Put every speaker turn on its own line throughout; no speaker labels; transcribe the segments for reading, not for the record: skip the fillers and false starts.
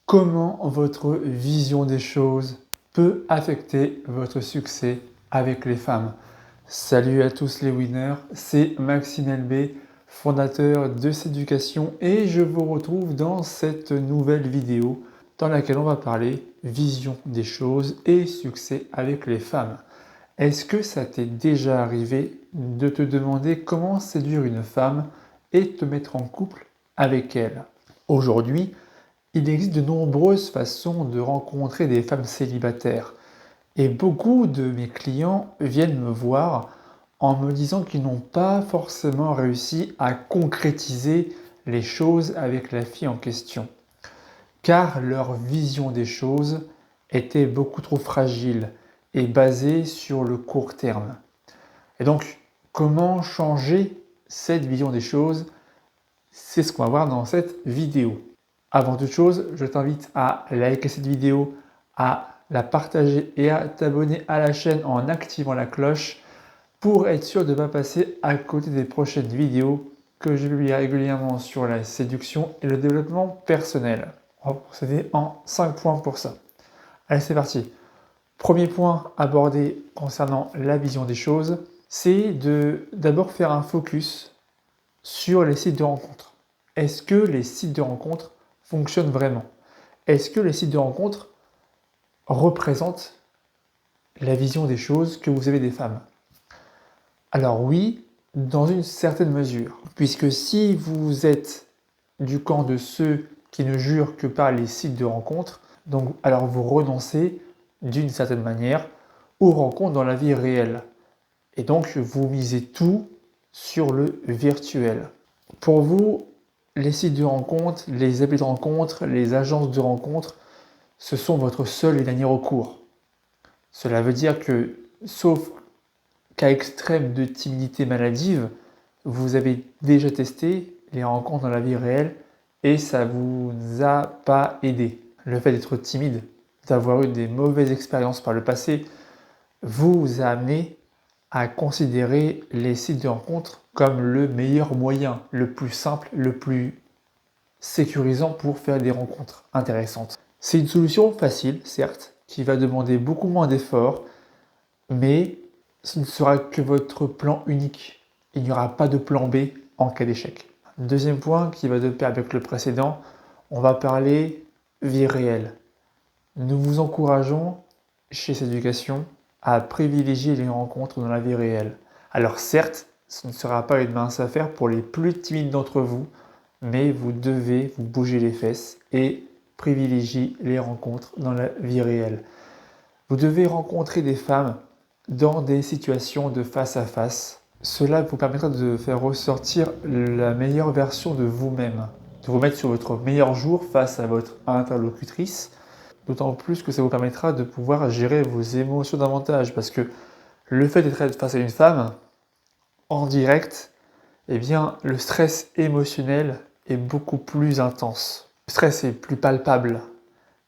Comment votre vision des choses peut affecter votre succès avec les femmes? Salut à tous les winners, c'est Maxime LB, fondateur de Céducation et je vous retrouve dans cette nouvelle vidéo dans laquelle on va parler vision des choses et succès avec les femmes. Est-ce que ça t'est déjà arrivé de te demander comment séduire une femme et te mettre en couple avec elle? Aujourd'hui, il existe de nombreuses façons de rencontrer des femmes célibataires et beaucoup de mes clients viennent me voir en me disant qu'ils n'ont pas forcément réussi à concrétiser les choses avec la fille en question, car leur vision des choses était beaucoup trop fragile et basée sur le court terme. Et donc, comment changer cette vision des choses? C'est ce qu'on va voir dans cette vidéo. Avant toute chose, je t'invite à liker cette vidéo, à la partager et à t'abonner à la chaîne en activant la cloche pour être sûr de ne pas passer à côté des prochaines vidéos que je publie régulièrement sur la séduction et le développement personnel. On va procéder en 5 points pour ça. Allez, c'est parti. Premier point abordé concernant la vision des choses, c'est de d'abord faire un focus sur les sites de rencontres. Est-ce que les sites de rencontres fonctionnent vraiment? Est-ce que les sites de rencontres représentent la vision des choses que vous avez des femmes? Alors oui, dans une certaine mesure, puisque si vous êtes du camp de ceux qui ne jurent que par les sites de rencontres, donc alors vous renoncez d'une certaine manière aux rencontres dans la vie réelle. Et donc vous misez tout sur le virtuel. Pour vous, les sites de rencontres, les applis de rencontres, les agences de rencontres, ce sont votre seul et dernier recours. Cela veut dire que, sauf cas extrême de timidité maladive, vous avez déjà testé les rencontres dans la vie réelle et ça ne vous a pas aidé. Le fait d'être timide, d'avoir eu des mauvaises expériences par le passé, vous a amené à considérer les sites de rencontres comme le meilleur moyen, le plus simple, le plus sécurisant pour faire des rencontres intéressantes. C'est une solution facile, certes, qui va demander beaucoup moins d'efforts, mais ce ne sera que votre plan unique. Il n'y aura pas de plan B en cas d'échec. Deuxième point qui va de pair avec le précédent, on va parler vie réelle. Nous vous encourageons chez Céducation à privilégier les rencontres dans la vie réelle. Alors certes, ce ne sera pas une mince affaire pour les plus timides d'entre vous, mais vous devez vous bouger les fesses et privilégier les rencontres dans la vie réelle. Vous devez rencontrer des femmes dans des situations de face à face. Cela vous permettra de faire ressortir la meilleure version de vous-même, de vous mettre sur votre meilleur jour face à votre interlocutrice. D'autant plus que ça vous permettra de pouvoir gérer vos émotions davantage, parce que le fait d'être face à une femme en direct, eh bien, le stress émotionnel est beaucoup plus intense. Le stress est plus palpable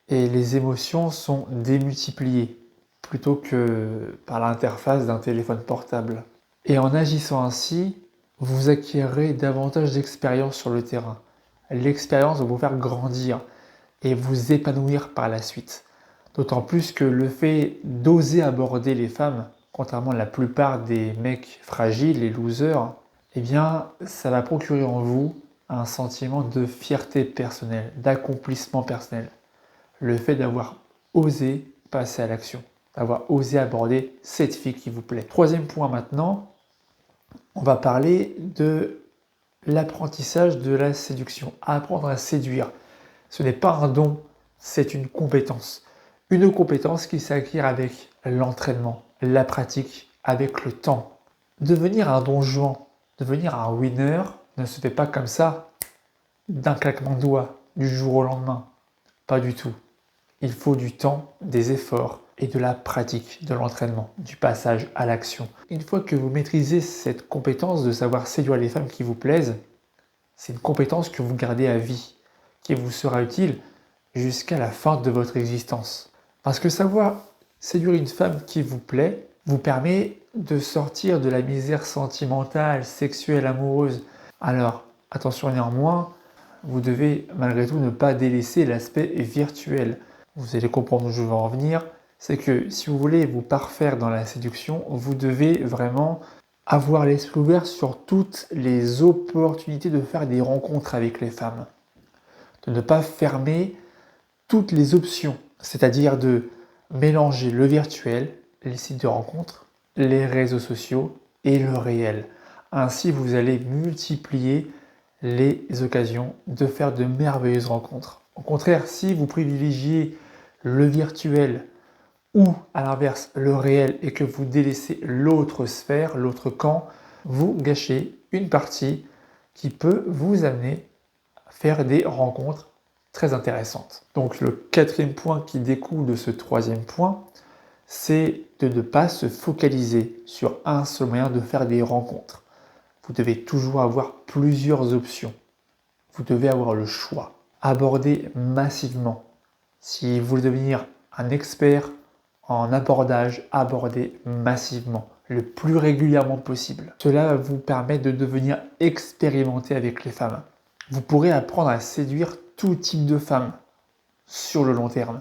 et les émotions sont démultipliées plutôt que par l'interface d'un téléphone portable. Et en agissant ainsi, vous acquérez davantage d'expérience sur le terrain. L'expérience va vous faire grandir et vous épanouir par la suite. D'autant plus que le fait d'oser aborder les femmes, contrairement à la plupart des mecs fragiles et losers, eh bien, ça va procurer en vous un sentiment de fierté personnelle, d'accomplissement personnel. Le fait d'avoir osé passer à l'action, d'avoir osé aborder cette fille qui vous plaît. Troisième point maintenant, on va parler de l'apprentissage de la séduction. Apprendre à séduire. Ce n'est pas un don, c'est une compétence. Une compétence qui s'acquiert avec l'entraînement, la pratique, avec le temps. Devenir un don Juan, devenir un winner ne se fait pas comme ça, d'un claquement de doigts, du jour au lendemain. Pas du tout. Il faut du temps, des efforts et de la pratique, de l'entraînement, du passage à l'action. Une fois que vous maîtrisez cette compétence de savoir séduire les femmes qui vous plaisent, c'est une compétence que vous gardez à vie, qui vous sera utile jusqu'à la fin de votre existence. Parce que savoir séduire une femme qui vous plaît vous permet de sortir de la misère sentimentale, sexuelle, amoureuse. Alors, attention néanmoins, vous devez malgré tout ne pas délaisser l'aspect virtuel. Vous allez comprendre où je veux en venir. C'est que si vous voulez vous parfaire dans la séduction, vous devez vraiment avoir l'esprit ouvert sur toutes les opportunités de faire des rencontres avec les femmes. De ne pas fermer toutes les options, c'est-à-dire de mélanger le virtuel, les sites de rencontres, les réseaux sociaux et le réel. Ainsi, vous allez multiplier les occasions de faire de merveilleuses rencontres. Au contraire, si vous privilégiez le virtuel ou à l'inverse le réel et que vous délaissez l'autre sphère, l'autre camp, vous gâchez une partie qui peut vous amener à faire des rencontres très intéressantes. Donc le quatrième point qui découle de ce troisième point, c'est de ne pas se focaliser sur un seul moyen de faire des rencontres. Vous devez toujours avoir plusieurs options. Vous devez avoir le choix. Aborder massivement. Si vous voulez devenir un expert en abordage, abordez massivement, le plus régulièrement possible. Cela vous permet de devenir expérimenté avec les femmes. Vous pourrez apprendre à séduire tout type de femmes sur le long terme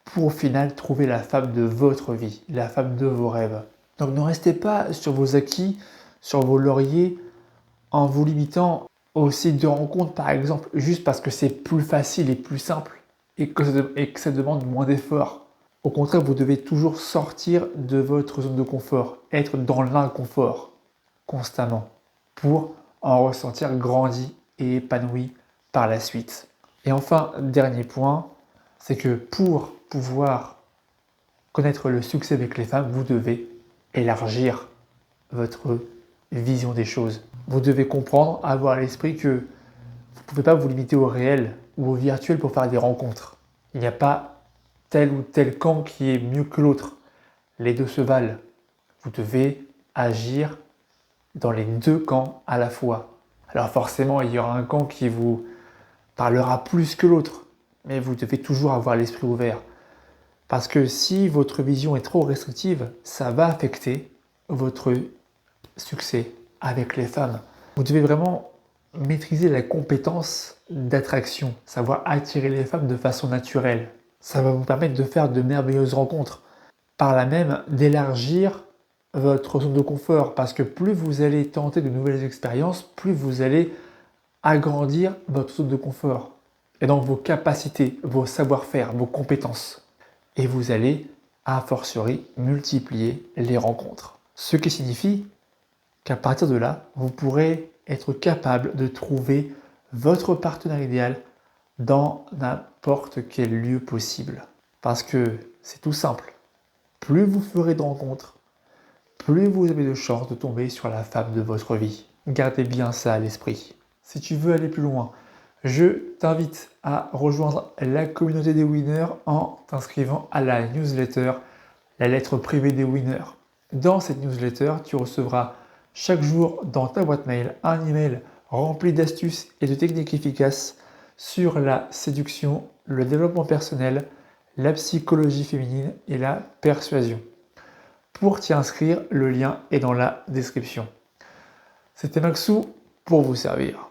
pour au final trouver la femme de votre vie, la femme de vos rêves. Donc ne restez pas sur vos acquis, sur vos lauriers, en vous limitant aux sites de rencontres par exemple, juste parce que c'est plus facile et plus simple et que ça demande moins d'efforts. Au contraire, vous devez toujours sortir de votre zone de confort, être dans l'inconfort constamment pour en ressentir grandi et épanoui par la suite. Et enfin, dernier point, c'est que pour pouvoir connaître le succès avec les femmes, vous devez élargir votre vision des choses. Vous devez comprendre, avoir à l'esprit que vous ne pouvez pas vous limiter au réel ou au virtuel pour faire des rencontres. Il n'y a pas tel ou tel camp qui est mieux que l'autre. Les deux se valent. Vous devez agir dans les deux camps à la fois. Alors forcément, il y aura un camp qui vous parlera plus que l'autre, mais vous devez toujours avoir l'esprit ouvert. Parce que si votre vision est trop restrictive, ça va affecter votre succès avec les femmes. Vous devez vraiment maîtriser la compétence d'attraction, savoir attirer les femmes de façon naturelle. Ça va vous permettre de faire de merveilleuses rencontres. Par là même, d'élargir votre zone de confort. Parce que plus vous allez tenter de nouvelles expériences, plus vous allez agrandir votre zone de confort. Et donc vos capacités, vos savoir-faire, vos compétences. Et vous allez, a fortiori, multiplier les rencontres. Ce qui signifie qu'à partir de là, vous pourrez être capable de trouver votre partenaire idéal dans n'importe quel lieu possible. Parce que c'est tout simple. Plus vous ferez de rencontres, plus vous avez de chances de tomber sur la femme de votre vie. Gardez bien ça à l'esprit. Si tu veux aller plus loin, je t'invite à rejoindre la communauté des winners en t'inscrivant à la newsletter, la lettre privée des winners. Dans cette newsletter, tu recevras chaque jour dans ta boîte mail un email rempli d'astuces et de techniques efficaces sur la séduction, le développement personnel, la psychologie féminine et la persuasion. Pour t'y inscrire, le lien est dans la description. C'était Maxou pour vous servir.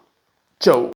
Ciao!